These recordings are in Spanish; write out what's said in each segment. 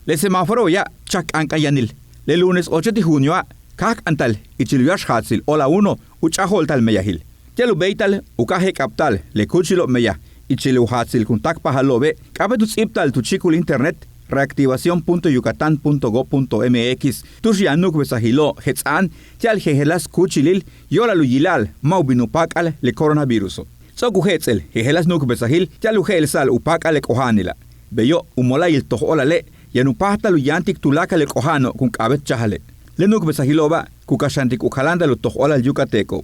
Le semáforo ya chak ankayanil. Le lunes 8 de junio kak antal ichilviash hatsil ola 1 uchahol tal meyahil. Yalu beital ukahe kaptal le kuchilo meya ichilu hatsil kuntak pahalobe kapetus iptal tu chikul internet reactivacion.yucatan.go.mx tushianuk besahilo hetsan tial hehelas kuchilil yola luyilal maubinupakal le coronaviruso. Soku hetzel hehelas nuk besahil tialu helsal upakal le kohanila. Beyo umolayil tohola le yanupahta luyantik tulaka le kohano kun kabet chahale. Le nuk besahiloba kukashantik ukhalanda lu tohola yucateco.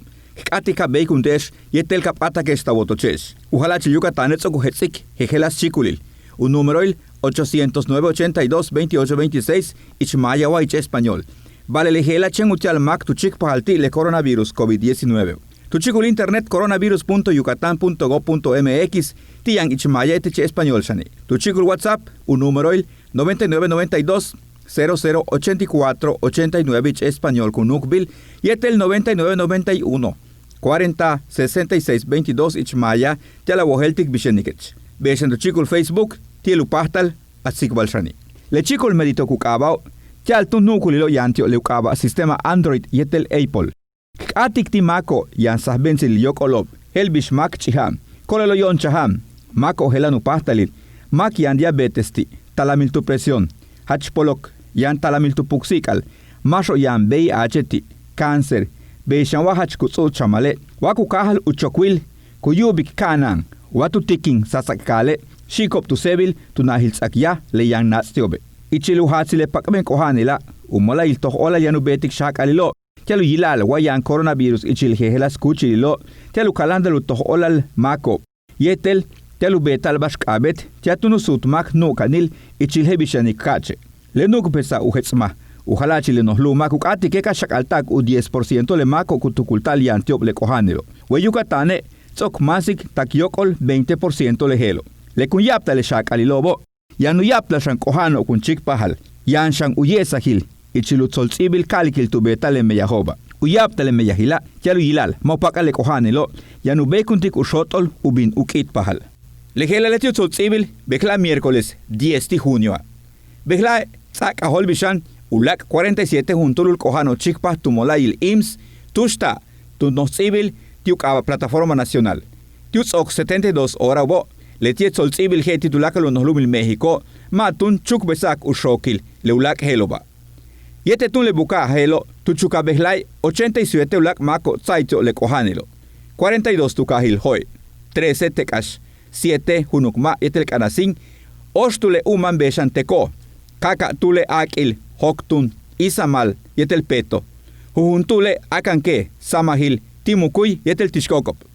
Katika beikundesh yetel kapata que esta votoches. Ujalachi Yucatán etsoku hetsik hehelas chikulil. Un número 809-82-28-26 Ichmayawa ich español. Vale lejela chen utial mak tu chik pahalti le coronavirus COVID-19. Tu chikul internet coronavirus.yucatan.go.mx tiang Ichmaya etiche español shani. Tu chikul WhatsApp un número 9992-0084-89 ich español con nukbil yetel 9991 40 66 22 Ichmaya tiala woheltik bishenikech. Beshan tu chikul Facebook tielu pahtal at sikbalshani. Le chikol medito kukabao, tial tu nukulilo yantio leukaba sistema Android yetel Apple. Atik ti mako yan sahbensil yokolob, helbish mak chiham, kolelo yon chaham, mako helanu pahtalil, mak yan diabetes ti, talamil tu presión, hachpolok, yan talamil tu puksikal, masho yan VIH ti, cáncer, beishan wahach kutsul chamale, waku kahal uchokwil, kuyubik kanang, watu tiking sasakale, Shikop tu sebil tu nahil sakya le yang natstiobe. Ichilu hatsile pakmen kohanila umola il tohola yanu betik shakalilo. Tialu yilal wayan coronavirus ichil hehelas kuchililo. Tialu kalandalu toholal mako. Yetel tialu betal bashkabet tiatunu sutmak no kanil ichil hebishani kache. Le nuk pesa uhetsma. Ujalachi le nohlu maku ati keka shakaltak u 10% le mako kutukultal yantiop le kohanilo. We Yucatane tzok masik takyokol 20% le helo. Le kun yapta le shak alilobo, yanu yapta shan kohano kun chik pahal, yan shan uyesahil, ichilu tzolzibil kalikil tu beta le meyahoba. Uyapta le meyahila, yalu yilal, maupaka le kohanelo, yanu bekuntik ushotol ubin ukit pahal. Le hela letio tzolzibil, bekla miércoles 10 de junio. Bekla tzak ahol bishan, ulak 47 juntulul kohano chik pah tumolayil IMS, tushta, tu noszibil, tiukaba plataforma nacional. Tiutzok 72 hora bo, le tiet solzibil he titulakalo nohlumil México, matun chuk besak ushokil, le ulak heloba. Yete tun le buka helo, tu chukabehlai 87 ulak mako tsaito le kohanelo. 42 tukahil hoy, 13 tekash, 7 hunukma yetel kanasin, ostule uman beshan teko, kaka tule akil, hoktun, isamal yetel peto, huhuntule akanke, samahil, timukuy yetel tishkokop.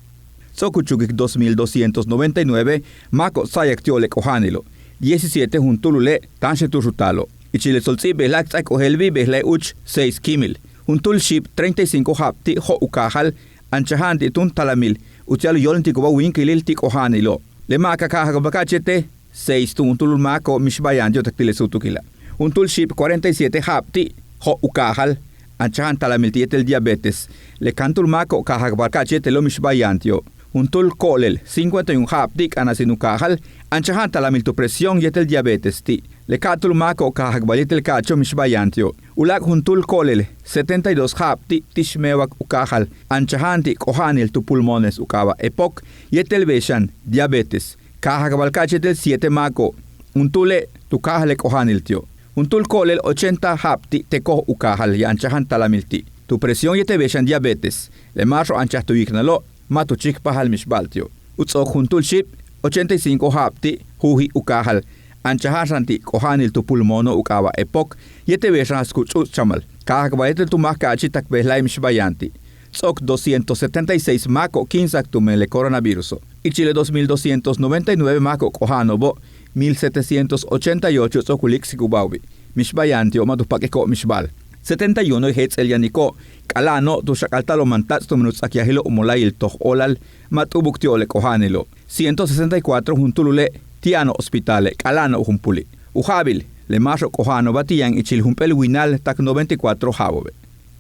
Sokuchukik 2299, mako sayak tiole kohanilo, 17 juntulule tanshe tushutalo. Ichile solzi behlak tsak ohelvi behlai uch 6 kimil. Juntul ship 35 hapti ho ukahal, anchahanti tun talamil, utialo yolntikoba winkilil tik ohanilo. Le maka kahagabakachete, 6 tuntulul mako mishbayan yotaktile sutukila. Juntul ship 47 hapti ho ukahal, anchahan talamil tietel diabetes. Le kantul mako kahagabakachete lo mishbayantio. Untul kolel 51 haptik anasinukahal, anchahan talamil tu presión yetel diabetes ti. Le katul mako kahagbalit kacho mishbayantio. Ulak juntul kolel 72 hapti tishmewak ukahal, anchahanti kohanil tu pulmones ukava epok yetel beshan diabetes. Kahagbalkachetel 7 mako. Untule tu kahale kohanil tio. Untul kolel 80 hapti teko ukahal y anchahan talamil ti. Tu presión yete beshan diabetes. Le marro anchahtu ignalo. Matu chik pahal mishbaltio. Utzok juntul ship 85 hapti huhi ukahal. Anchahasanti kohanil tu pulmono ukawa epok yete beshan skuch chamal. Kahakbaetel tu makachi takbehlai mishbayanti. Tzok 276 mako 15 tumele coronaviruso. Ichile 2299 mako kohanobo 1788 tzokulik sikubaubi. Mishbayantio matupakeko mishbal. 71 hets el yaniko, kalano tu shakaltalo mantats tu minutsakiahilo umolay toh olal, matubuktiole kohanilo. 164 juntulule, tiano hospitale, kalano uhumpuli. Ujabil, le maso kohano batiyan ichil humpel winal tak 94 jabobe.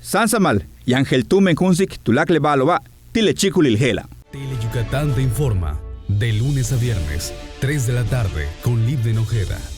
Sáansamal, yangel tumen kunsik tulak le baloba, tile chikulil hela. Tele Yucatán te informa, de lunes a viernes, 3 de la tarde, con Liv de Nojeda.